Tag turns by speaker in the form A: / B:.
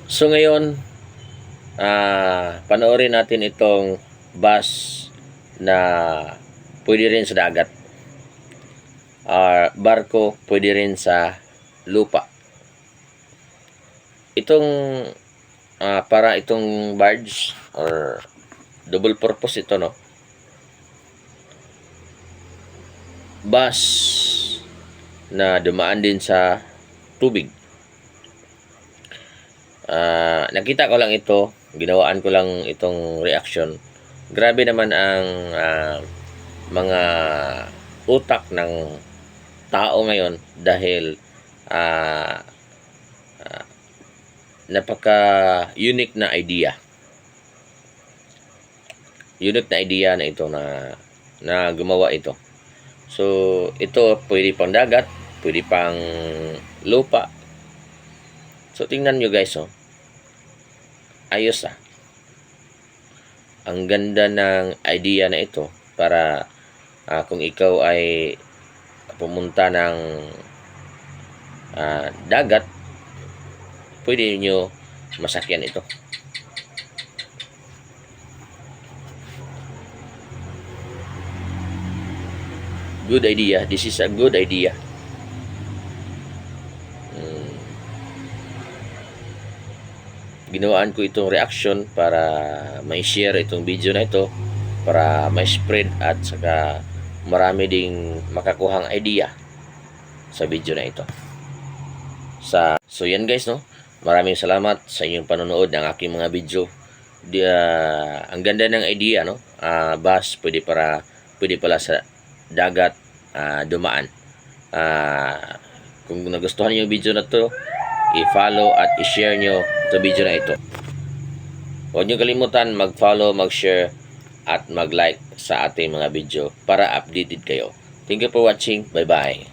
A: So ngayon, panoorin natin itong bus na pwede rin sa dagat. Barko pwede rin sa lupa. Itong para itong barge or double purpose ito, no? Bus na dumaan din sa tubig. Nakita ko lang ito, ginawaan ko lang itong reaction. Grabe naman ang mga utak ng tao ngayon dahil napaka-unique na idea. Unique na idea na ito na gumawa ito. So, ito pwede pang dagat, pwede pang lupa. So, tingnan nyo guys, oh. Ayos ah. Ang ganda ng idea na ito para kung ikaw ay pumunta ng dagat, pwede nyo masakyan ito. Good idea. This is a good idea. Ginawaan ko itong reaction para may share itong video na ito, para may spread at saka marami ding makakuhang idea sa video na ito. So yan guys, no? Maraming salamat sa inyong panonood ng aking mga video. Ang ganda ng idea, no? Bus pwede pala sa dagat dumaan. Kung nagustuhan niyo yung video na to, i-follow at i-share nyo ito video na ito. Huwag nyo kalimutan mag-follow, mag-share at mag-like sa ating mga video para updated kayo. Thank you for watching. Bye-bye.